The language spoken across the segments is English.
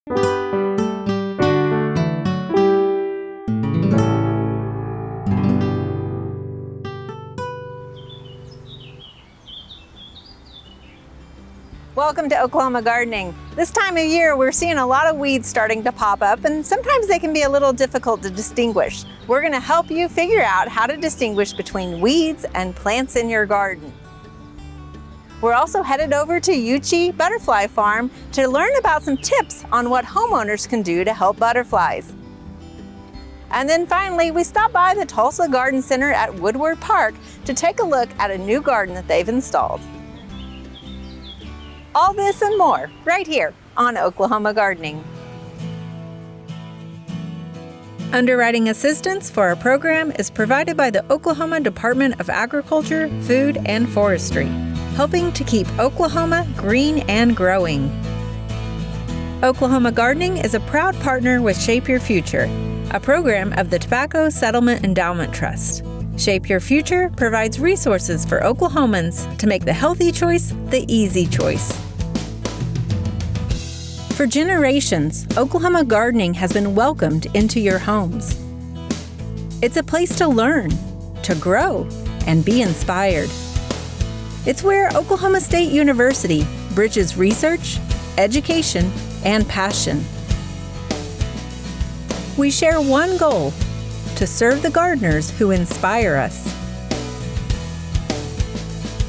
Welcome to Oklahoma Gardening. This time of year, we're seeing a lot of weeds starting to pop up, and sometimes they can be a little difficult to distinguish. We're going to help you figure out how to distinguish between weeds and plants in your garden. We're also headed over to Yuchi Butterfly Farm to learn about some tips on what homeowners can do to help butterflies. And then finally, we stopped by the Tulsa Garden Center at Woodward Park to take a look at a new garden that they've installed. All this and more right here on Oklahoma Gardening. Underwriting assistance for our program is provided by the Oklahoma Department of Agriculture, Food, and Forestry, helping to keep Oklahoma green and growing. Oklahoma Gardening is a proud partner with Shape Your Future, a program of the Tobacco Settlement Endowment Trust. Shape Your Future provides resources for Oklahomans to make the healthy choice the easy choice. For generations, Oklahoma Gardening has been welcomed into your homes. It's a place to learn, to grow, and be inspired. It's where Oklahoma State University bridges research, education, and passion. We share one goal: to serve the gardeners who inspire us.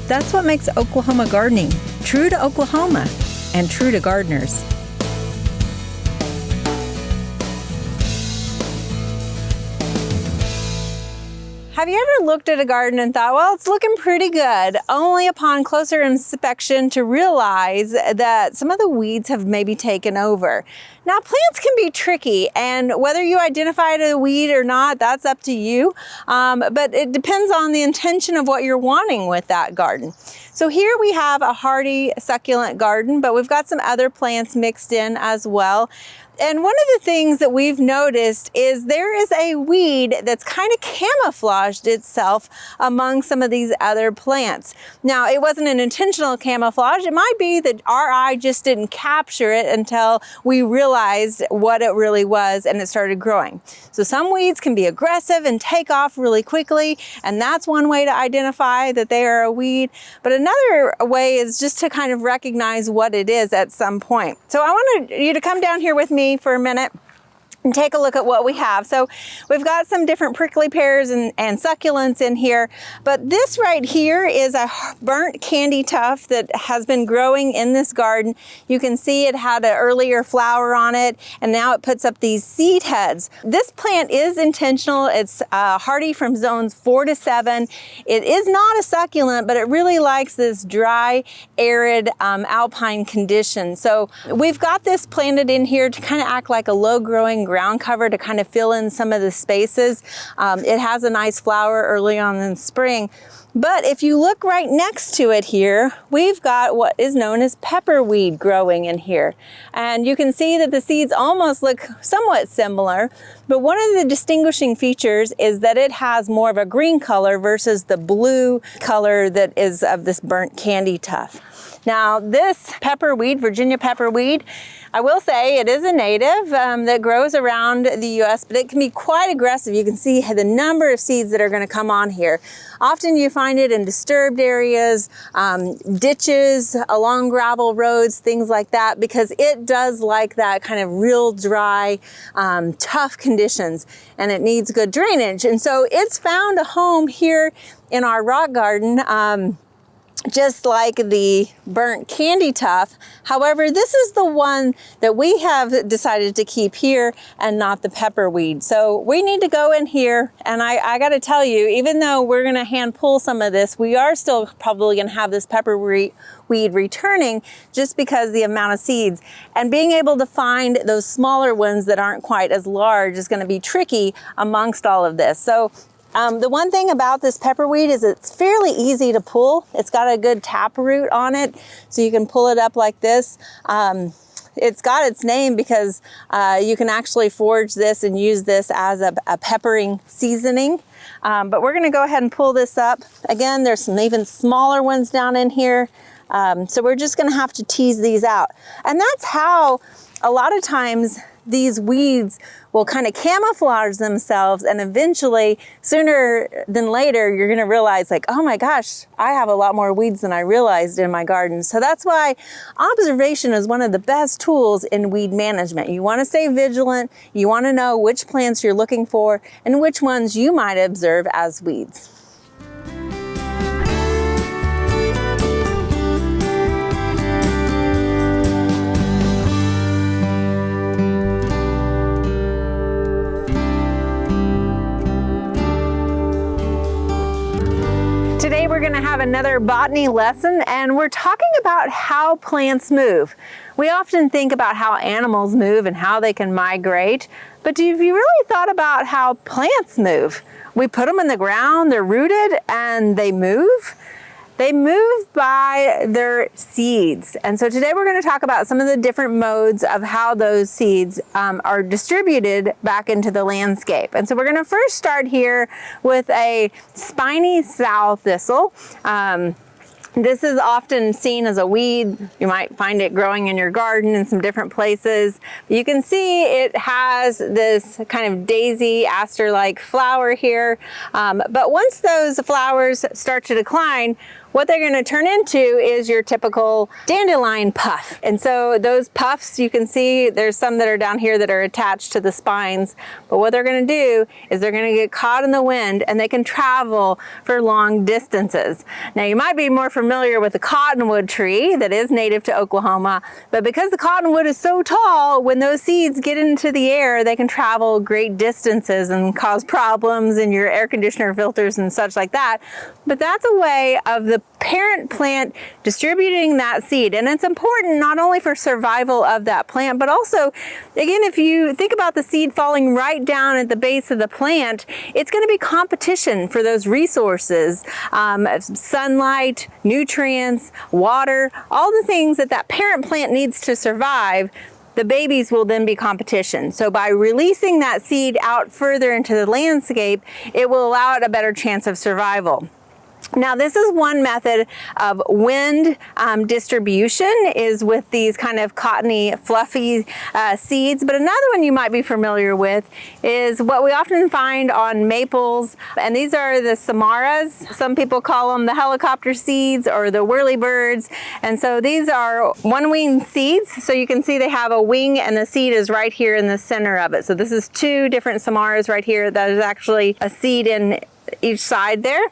That's what makes Oklahoma Gardening true to Oklahoma and true to gardeners. Have you ever looked at a garden and thought, well, it's looking pretty good, only upon closer inspection to realize that some of the weeds have maybe taken over? Now, plants can be tricky, and whether you identify it as a weed or not, that's up to you. But it depends on the intention of what you're wanting with that garden. So here we have a hardy succulent garden, but we've got some other plants mixed in as well. And one of the things that we've noticed is there is a weed that's kind of camouflaged itself among some of these other plants. Now, it wasn't an intentional camouflage. It might be that our eye just didn't capture it until we realized what it really was and it started growing. So some weeds can be aggressive and take off really quickly, and that's one way to identify that they are a weed. But another way is just to kind of recognize what it is at some point. So I want you to come down here with me for a minute and take a look at what we have. So we've got some different prickly pears and succulents in here, but this right here is a burnt candytuft that has been growing in this garden. You can see it had an earlier flower on it, and now it puts up these seed heads. This plant is intentional. It's hardy from zones 4 to 7. It is not a succulent, but it really likes this dry, arid alpine condition. So we've got this planted in here to kind of act like a low-growing ground cover to kind of fill in some of the spaces. It has a nice flower early on in spring. But if you look right next to it here, we've got what is known as pepperweed growing in here. And you can see that the seeds almost look somewhat similar, but one of the distinguishing features is that it has more of a green color versus the blue color that is of this burnt candytuft. Now, this pepperweed, Virginia pepperweed, I will say it is a native that grows around the U.S., but it can be quite aggressive. You can see the number of seeds that are going to come on here. Often you find it in disturbed areas, ditches, along gravel roads, things like that, because it does like that kind of real dry, tough conditions, and it needs good drainage. And so it's found a home here in our rock garden, just like the burnt candytuft. However, this is the one that we have decided to keep here and not the pepperweed. So we need to go in here, and I got to tell you, even though we're going to hand pull some of this, we are still probably going to have this pepperweed returning just because the amount of seeds. And being able to find those smaller ones that aren't quite as large is going to be tricky amongst all of this. So the one thing about this pepperweed is it's fairly easy to pull. It's got a good taproot on it, so you can pull it up like this. It's got its name because you can actually forage this and use this as a peppering seasoning. But we're gonna go ahead and pull this up. Again, there's some even smaller ones down in here. So we're just gonna have to tease these out. And that's how a lot of times these weeds will kind of camouflage themselves, and eventually, sooner than later, you're gonna realize like, oh my gosh, I have a lot more weeds than I realized in my garden. So that's why observation is one of the best tools in weed management. You wanna stay vigilant, you wanna know which plants you're looking for and which ones you might observe as weeds. Today we're going to have another botany lesson, and we're talking about how plants move. We often think about how animals move and how they can migrate, but have you really thought about how plants move? We put them in the ground, they're rooted, and they move. They move by their seeds. And so today we're going to talk about some of the different modes of how those seeds are distributed back into the landscape. And so we're going to first start here with a spiny sow thistle. This is often seen as a weed. You might find it growing in your garden in some different places. You can see it has this kind of daisy aster-like flower here. But once those flowers start to decline, what they're going to turn into is your typical dandelion puff. And so those puffs, you can see there's some that are down here that are attached to the spines. But what they're going to do is they're going to get caught in the wind, and they can travel for long distances. Now you might be more familiar with the cottonwood tree that is native to Oklahoma, but because the cottonwood is so tall, when those seeds get into the air, they can travel great distances and cause problems in your air conditioner filters and such like that. But that's a way of the parent plant distributing that seed. And it's important not only for survival of that plant, but also, again, if you think about the seed falling right down at the base of the plant, it's going to be competition for those resources, sunlight, nutrients, water, all the things that that parent plant needs to survive. The babies will then be competition. So by releasing that seed out further into the landscape, it will allow it a better chance of survival. Now this is one method of wind distribution, is with these kind of cottony, fluffy seeds. But another one you might be familiar with is what we often find on maples, and these are the samaras. Some people call them the helicopter seeds or the whirlybirds. And so these are one-winged seeds. So you can see they have a wing, and the seed is right here in the center of it. So this is two different samaras right here. That is actually a seed in each side there.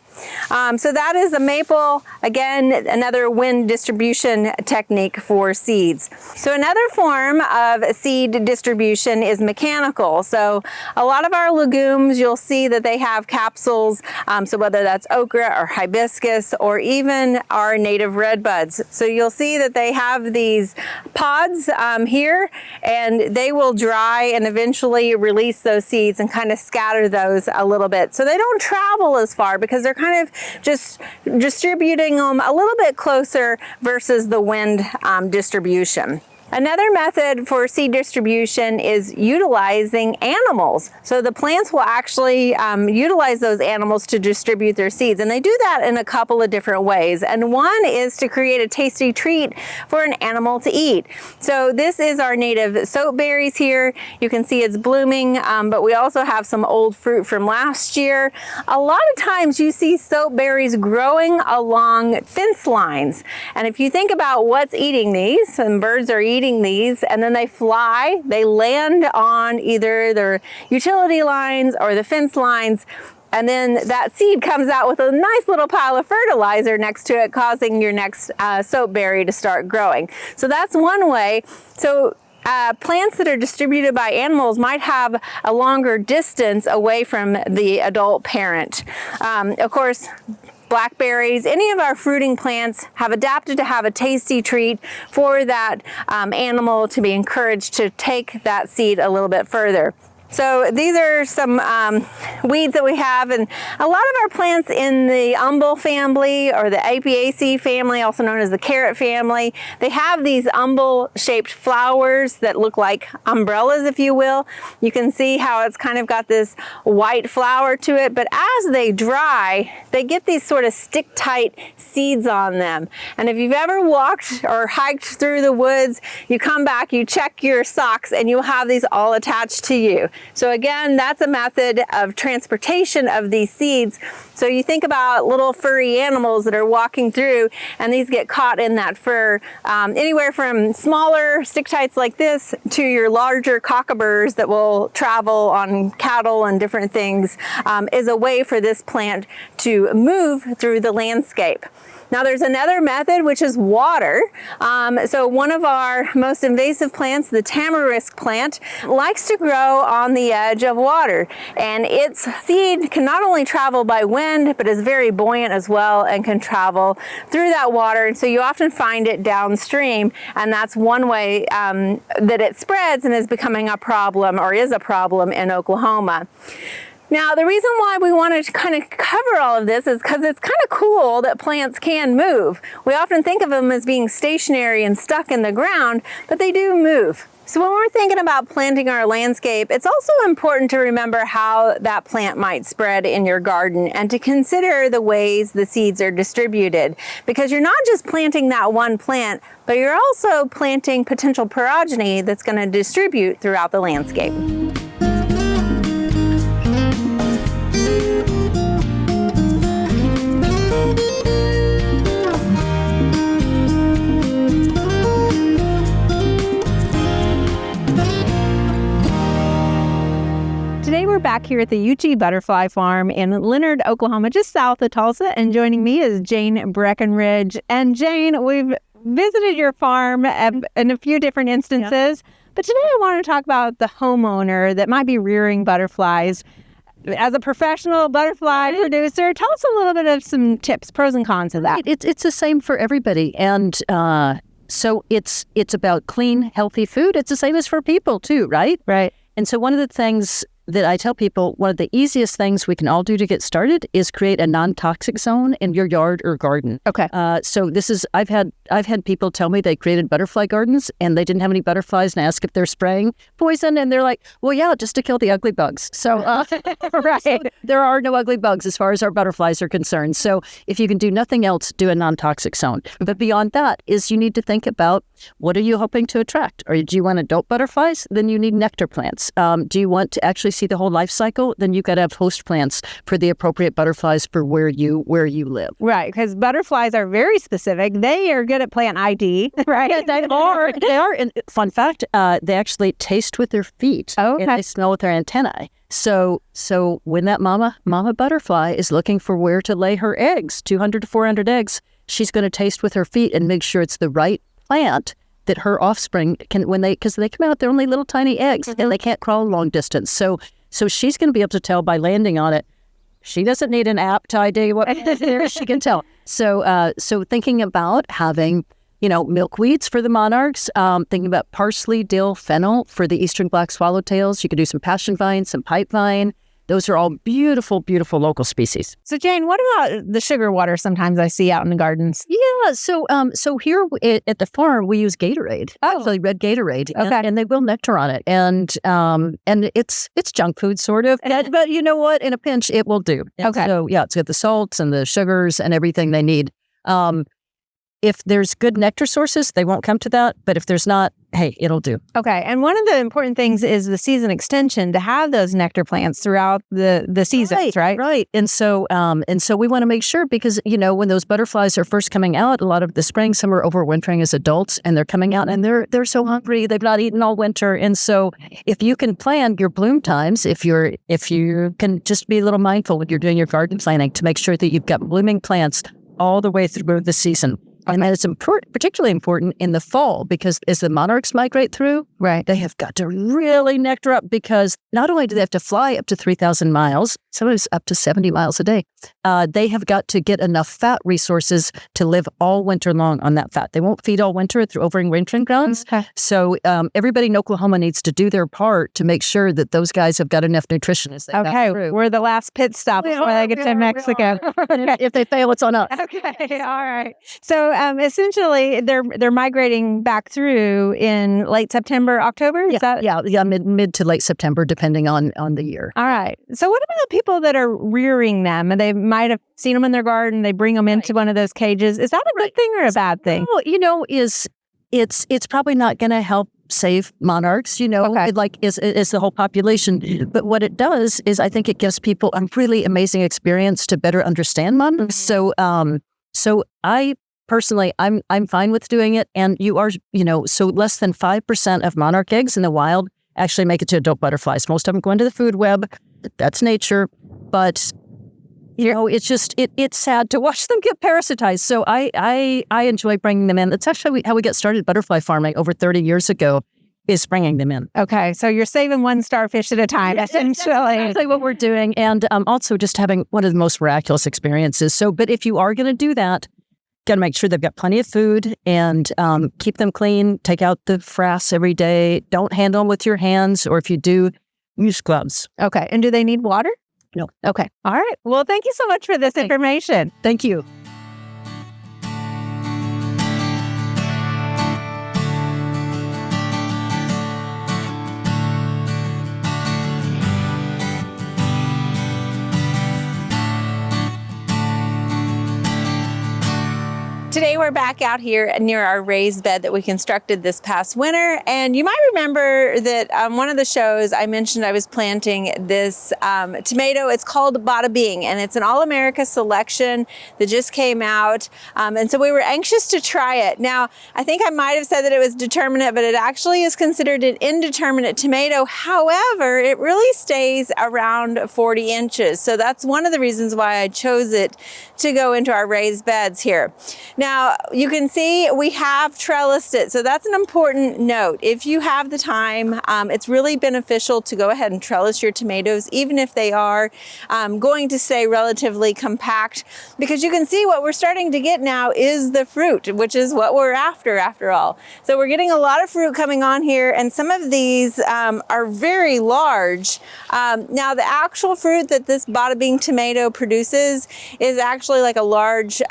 So that is a maple, again, another wind distribution technique for seeds. So another form of seed distribution is mechanical. So a lot of our legumes, you'll see that they have capsules. So whether that's okra or hibiscus or even our native red buds. So you'll see that they have these pods here, and they will dry and eventually release those seeds and kind of scatter those a little bit. So they don't travel as far because they're kind of just distributing them a little bit closer versus the wind distribution. Another method for seed distribution is utilizing animals. So the plants will actually utilize those animals to distribute their seeds, and they do that in a couple of different ways. And one is to create a tasty treat for an animal to eat. So this is our native soap berries here. You can see it's blooming, but we also have some old fruit from last year. A lot of times you see soap berries growing along fence lines. And if you think about what's eating these, some birds are eating these, and then they fly, they land on either their utility lines or the fence lines, and then that seed comes out with a nice little pile of fertilizer next to it, causing your next soap berry to start growing. So that's one way. So plants that are distributed by animals might have a longer distance away from the adult parent. Of course, blackberries, any of our fruiting plants have adapted to have a tasty treat for that animal to be encouraged to take that seed a little bit further. So these are some weeds that we have, and a lot of our plants in the umbel family or the Apiaceae family, also known as the carrot family, they have these umbel-shaped flowers that look like umbrellas, if you will. You can see how it's kind of got this white flower to it, but as they dry, they get these sort of stick-tight seeds on them. And if you've ever walked or hiked through the woods, you come back, you check your socks, and you'll have these all attached to you. So again, that's a method of transportation of these seeds. So you think about little furry animals that are walking through, and these get caught in that fur. Anywhere from smaller stick-tights like this to your larger cockaburs that will travel on cattle and different things is a way for this plant to move through the landscape. Now there's another method, which is water. So one of our most invasive plants, the tamarisk plant, likes to grow on the edge of water. And its seed can not only travel by wind, but is very buoyant as well and can travel through that water. And so you often find it downstream. And that's one way that it spreads and is becoming a problem, or is a problem, in Oklahoma. Now, the reason why we wanted to kind of cover all of this is because it's kind of cool that plants can move. We often think of them as being stationary and stuck in the ground, but they do move. So when we're thinking about planting our landscape, it's also important to remember how that plant might spread in your garden and to consider the ways the seeds are distributed. Because you're not just planting that one plant, but you're also planting potential progeny that's going to distribute throughout the landscape. Today we're back here at the UT Butterfly Farm in Leonard, Oklahoma, just south of Tulsa, and joining me is Jane Breckenridge. And Jane, we've visited your farm in a few different instances, but today I want to talk about the homeowner that might be rearing butterflies. As a professional butterfly producer, tell us a little bit of some tips, pros and cons of that. It's the same for everybody, and so it's about clean, healthy food. It's the same as for people too, right? Right. And so one of the things that I tell people, one of the easiest things we can all do to get started is create a non-toxic zone in your yard or garden. Okay. So this is, I've had people tell me they created butterfly gardens and they didn't have any butterflies, and I ask if they're spraying poison, and they're like, well, yeah, just to kill the ugly bugs. So, right. So there are no ugly bugs as far as our butterflies are concerned. So if you can do nothing else, do a non-toxic zone. But beyond that is you need to think about, what are you hoping to attract? Or do you want adult butterflies? Then you need nectar plants. Do you want to actually see the whole life cycle? Then you've got to have host plants for the appropriate butterflies for where you live. Right, because butterflies are very specific. They are good at plant ID, right? Yeah, they are. And fun fact, they actually taste with their feet. Oh, okay. And they smell with their antennae. So when that mama butterfly is looking for where to lay her eggs, 200 to 400 eggs, she's going to taste with her feet and make sure it's the right plant that her offspring can, because they come out, they're only little tiny eggs, and they can't crawl a long distance. So she's going to be able to tell by landing on it. She doesn't need an app to ID what she can tell. So thinking about having, milkweeds for the monarchs, thinking about parsley, dill, fennel for the eastern black swallowtails. You could do some passion vine, some pipe vine. Those are all beautiful, beautiful local species. So Jane, what about the sugar water sometimes I see out in the gardens? Yeah, so here at the farm we use Gatorade. Actually, red Gatorade. Okay. And they will nectar on it. And it's junk food sort of. But you know what? In a pinch, it will do. Okay. So yeah, it's got the salts and the sugars and everything they need. If there's good nectar sources, they won't come to that. But if there's not, hey, it'll do. Okay. And one of the important things is the season extension, to have those nectar plants throughout the seasons, right? Right. And so we want to make sure, because, when those butterflies are first coming out, a lot of the spring, some are overwintering as adults, and they're coming out and they're so hungry. They've not eaten all winter. And so if you can plan your bloom times, if you can just be a little mindful when you're doing your garden planning to make sure that you've got blooming plants all the way through the season. And it's particularly important in the fall because as the monarchs migrate through, they have got to really nectar up because not only do they have to fly up to 3,000 miles, sometimes up to 70 miles a day, they have got to get enough fat resources to live all winter long on that fat. They won't feed all winter through overwintering grounds. Okay. So everybody in Oklahoma needs to do their part to make sure that those guys have got enough nutrition as they pass through. We're the last pit stop before they get to Mexico. If they fail, it's on us. Okay, all right. So essentially, they're migrating back through in late September, October? Is that? Yeah, mid to late September, depending on the year. All right. So what about people that are rearing them? And they might have seen them in their garden. They bring them into one of those cages. Is that a good thing or a bad thing? Well, it's probably not going to help save monarchs, like is the whole population. But what it does is I think it gives people a really amazing experience to better understand monarchs. So I personally, I'm fine with doing it. And you are, so less than 5% of monarch eggs in the wild actually make it to adult butterflies. Most of them go into the food web. That's nature. But it's just, it's sad to watch them get parasitized. So I enjoy bringing them in. That's actually how we got started butterfly farming over 30 years ago, is bringing them in. Okay. So you're saving one starfish at a time, essentially. That's exactly what we're doing. And also just having one of the most miraculous experiences. So, but if you are going to do that, got to make sure they've got plenty of food and keep them clean. Take out the frass every day. Don't handle them with your hands. Or if you do, use gloves. Okay. And do they need water? No. Okay. All right. Well, thank you so much for this information. Thank you. Today we're back out here near our raised bed that we constructed this past winter. And you might remember that one of the shows I mentioned I was planting this tomato. It's called Bada Bing, and it's an All-America selection that just came out. And so we were anxious to try it. Now, I think I might have said that it was determinate, but it actually is considered an indeterminate tomato. However, it really stays around 40 inches. So that's one of the reasons why I chose it to go into our raised beds here. Now, you can see we have trellised it, so that's an important note. If you have the time, it's really beneficial to go ahead and trellis your tomatoes, even if they are going to stay relatively compact, because you can see what we're starting to get now is the fruit, which is what we're after all. So we're getting a lot of fruit coming on here, and some of these are very large. Now, the actual fruit that this Bada Bing tomato produces is actually like a large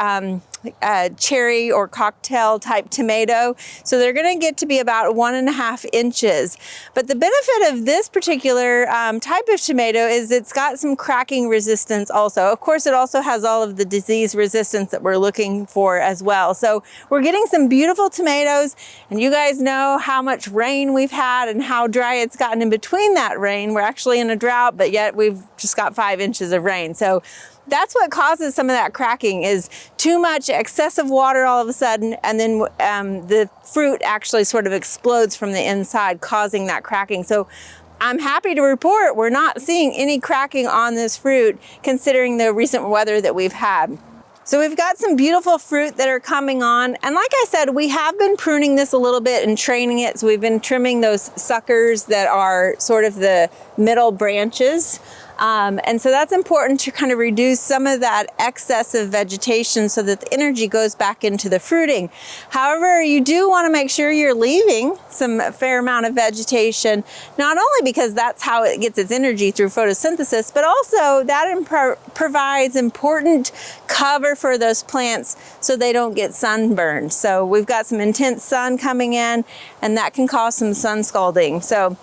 cherry or cocktail type tomato. So they're going to get to be about 1.5 inches. But the benefit of this particular type of tomato is it's got some cracking resistance also. Of course, it also has all of the disease resistance that we're looking for as well. So we're getting some beautiful tomatoes, and you guys know how much rain we've had and how dry it's gotten in between that rain. We're actually in a drought, but yet we've just got 5 inches of rain. So that's what causes some of that cracking, is too much excessive water all of a sudden, and then the fruit actually sort of explodes from the inside, causing that cracking. So I'm happy to report we're not seeing any cracking on this fruit, considering the recent weather that we've had. So we've got some beautiful fruit that are coming on. And like I said, we have been pruning this a little bit and training it. So we've been trimming those suckers that are sort of the middle branches. And so that's important to kind of reduce some of that excess of vegetation so that the energy goes back into the fruiting. However, you do want to make sure you're leaving some fair amount of vegetation, not only because that's how it gets its energy through photosynthesis, but also that provides important cover for those plants so they don't get sunburned. So we've got some intense sun coming in, and that can cause some sun scalding. So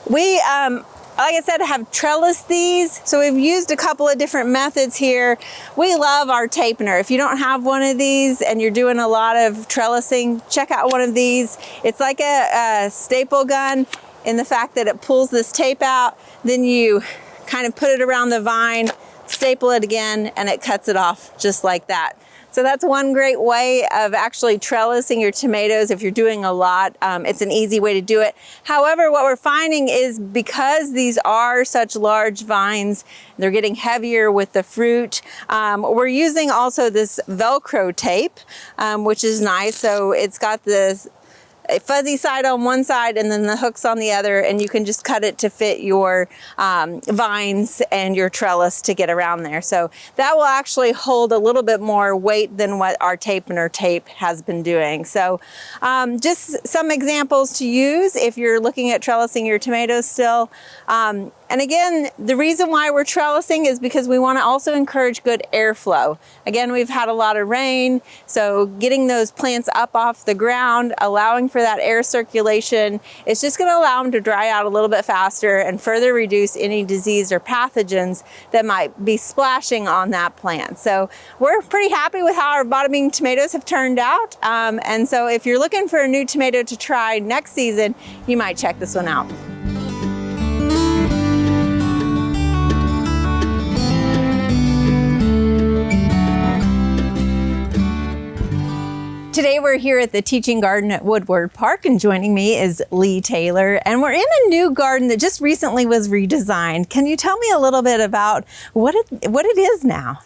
we, like I said, have trellised these. So we've used a couple of different methods here. We love our tapener. If you don't have one of these and you're doing a lot of trellising, check out one of these. It's like a staple gun in the fact that it pulls this tape out, then you kind of put it around the vine, staple it again, and it cuts it off just like that. So that's one great way of actually trellising your tomatoes if you're doing a lot. It's an easy way to do it. However, what we're finding is because these are such large vines, they're getting heavier with the fruit. We're using also this Velcro tape, which is nice. So it's got this a fuzzy side on one side and then the hooks on the other, and you can just cut it to fit your vines and your trellis to get around there. So that will actually hold a little bit more weight than what our tape has been doing. So just some examples to use if you're looking at trellising your tomatoes still. And again, the reason why we're trellising is because we want to also encourage good airflow. Again, we've had a lot of rain, so getting those plants up off the ground, allowing for that air circulation, it's just going to allow them to dry out a little bit faster and further reduce any disease or pathogens that might be splashing on that plant. So we're pretty happy with how our bottoming tomatoes have turned out. And so if you're looking for a new tomato to try next season, you might check this one out. Today we're here at the Teaching Garden at Woodward Park, and joining me is Lee Taylor, and we're in a new garden that just recently was redesigned. Can you tell me a little bit about what it is now?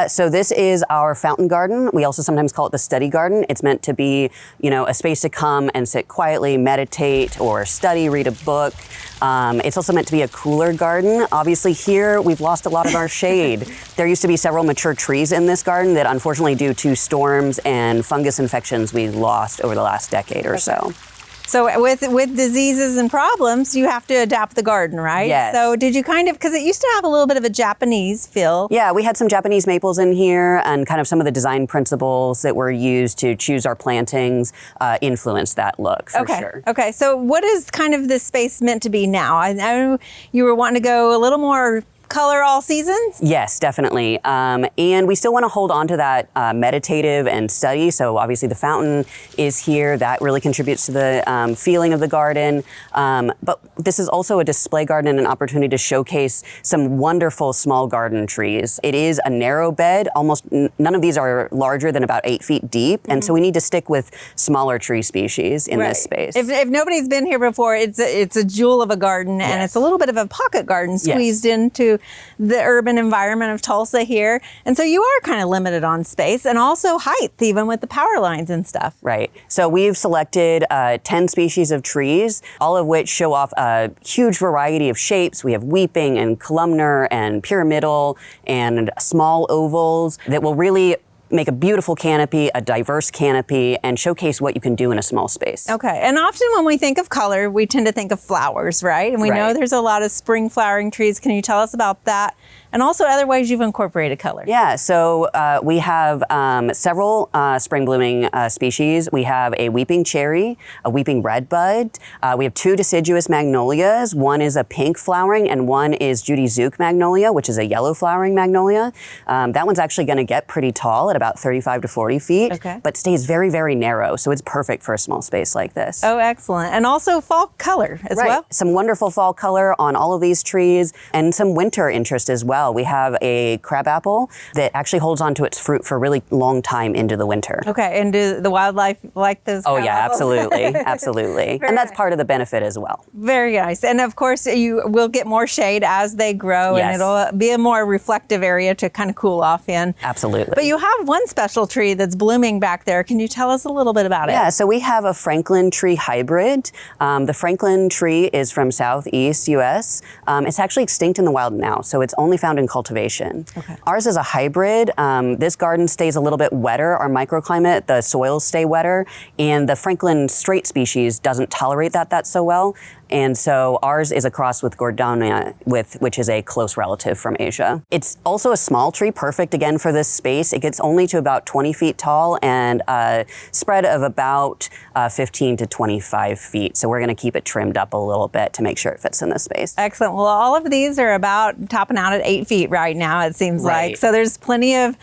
So this is our fountain garden. We also sometimes call it the study garden. It's meant to be, a space to come and sit quietly, meditate, or study, read a book. It's also meant to be a cooler garden. Obviously here we've lost a lot of our shade. There used to be several mature trees in this garden that unfortunately due to storms and fungus infections we lost over the last decade or so. So with diseases and problems, you have to adapt the garden, right? Yes. So did you because it used to have a little bit of a Japanese feel. Yeah, we had some Japanese maples in here, and kind of some of the design principles that were used to choose our plantings influenced that look for sure. Okay, so what is kind of this space meant to be now? I know you were wanting to go a little more color all seasons? Yes, definitely. And we still want to hold on to that meditative and study. So obviously the fountain is here. That really contributes to the feeling of the garden. But this is also a display garden and an opportunity to showcase some wonderful small garden trees. It is a narrow bed. Almost none of these are larger than about 8 feet deep. Mm-hmm. And so we need to stick with smaller tree species in this space. If nobody's been here before, it's a jewel of a garden, and it's a little bit of a pocket garden squeezed into the urban environment of Tulsa here. And so you are kind of limited on space and also height, even with the power lines and stuff. Right. So we've selected 10 species of trees, all of which show off a huge variety of shapes. We have weeping and columnar and pyramidal and small ovals that will really make a beautiful canopy, a diverse canopy, and showcase what you can do in a small space. Okay, and often when we think of color, we tend to think of flowers, right? And we know there's a lot of spring flowering trees. Can you tell us about that? And also other ways you've incorporated color. Yeah, so we have several spring blooming species. We have a weeping cherry, a weeping redbud. We have 2 deciduous magnolias. One is a pink flowering and one is Judy Zook magnolia, which is a yellow flowering magnolia. That one's actually gonna get pretty tall at about 35 to 40 feet, but stays very, very narrow. So it's perfect for a small space like this. Oh, excellent. And also fall color as well. Some wonderful fall color on all of these trees and some winter interest as well. We have a crabapple that actually holds on to its fruit for a really long time into the winter. Okay, and do the wildlife like those crab yeah, apples? absolutely, absolutely. And that's part of the benefit as well. Very nice. And of course, you will get more shade as they grow, and it'll be a more reflective area to kind of cool off in. Absolutely. But you have one special tree that's blooming back there. Can you tell us a little bit about it? Yeah, so we have a Franklin tree hybrid. The Franklin tree is from Southeast US. It's actually extinct in the wild now, so it's only found in cultivation. Okay. Ours is a hybrid. This garden stays a little bit wetter. Our microclimate, the soils stay wetter, and the Franklin straight species doesn't tolerate that so well. And so ours is a cross with Gordania, which is a close relative from Asia. It's also a small tree, perfect again for this space. It gets only to about 20 feet tall and a spread of about 15 to 25 feet. So we're gonna keep it trimmed up a little bit to make sure it fits in this space. Excellent. Well, all of these are about topping out at 8 feet right now, it seems like. So there's plenty of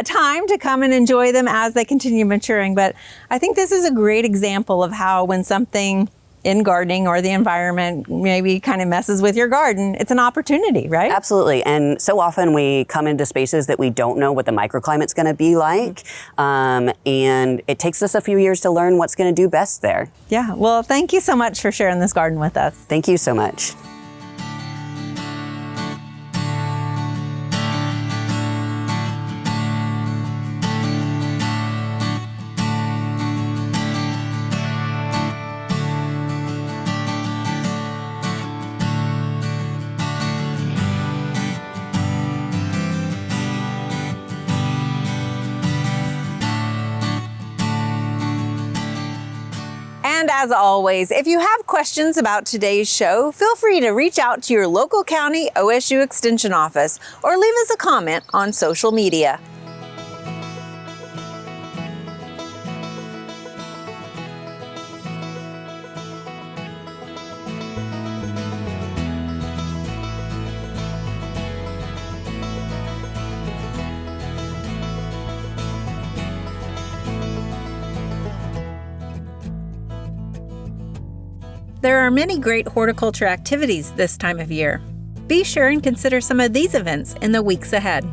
time to come and enjoy them as they continue maturing. But I think this is a great example of how when something in gardening or the environment maybe kind of messes with your garden, it's an opportunity, right? Absolutely. And so often we come into spaces that we don't know what the microclimate's going to be like. And it takes us a few years to learn what's going to do best there. Yeah. Well, thank you so much for sharing this garden with us. Thank you so much. And as always, if you have questions about today's show, feel free to reach out to your local county OSU Extension office or leave us a comment on social media. There are many great horticulture activities this time of year. Be sure and consider some of these events in the weeks ahead.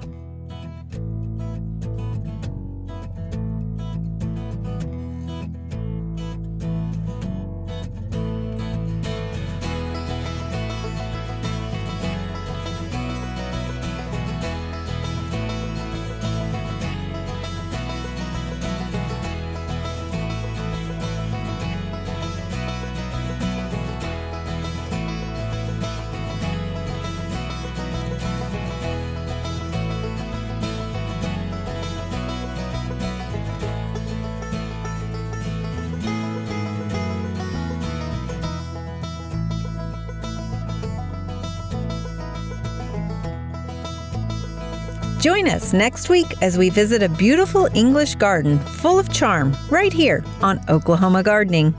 Join us next week as we visit a beautiful English garden full of charm right here on Oklahoma Gardening.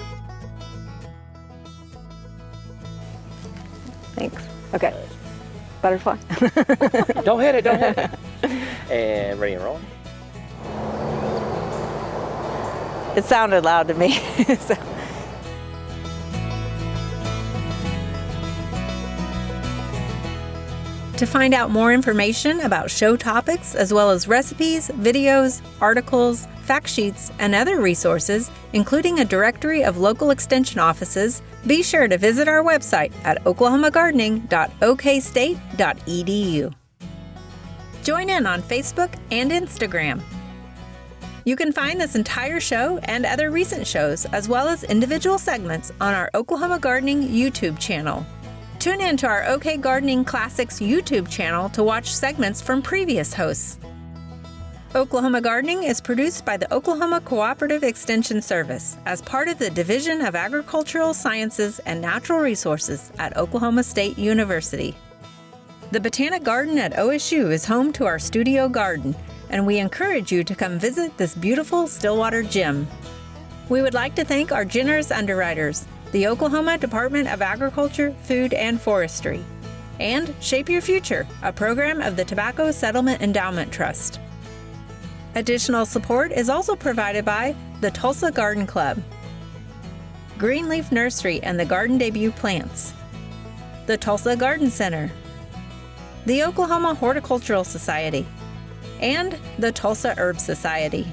Thanks. Okay. Butterfly. Don't hit it, don't hit it. And ready and roll. It sounded loud to me. So. To find out more information about show topics, as well as recipes, videos, articles, fact sheets, and other resources, including a directory of local extension offices, be sure to visit our website at oklahomagardening.okstate.edu. Join in on Facebook and Instagram. You can find this entire show and other recent shows, as well as individual segments, on our Oklahoma Gardening YouTube channel. Tune in to our OK Gardening Classics YouTube channel to watch segments from previous hosts. Oklahoma Gardening is produced by the Oklahoma Cooperative Extension Service as part of the Division of Agricultural Sciences and Natural Resources at Oklahoma State University. The Botanic Garden at OSU is home to our studio garden, and we encourage you to come visit this beautiful Stillwater gem. We would like to thank our generous underwriters, the Oklahoma Department of Agriculture, Food, and Forestry, and Shape Your Future, a program of the Tobacco Settlement Endowment Trust. Additional support is also provided by the Tulsa Garden Club, Greenleaf Nursery and the Garden Debut Plants, the Tulsa Garden Center, the Oklahoma Horticultural Society, and the Tulsa Herb Society.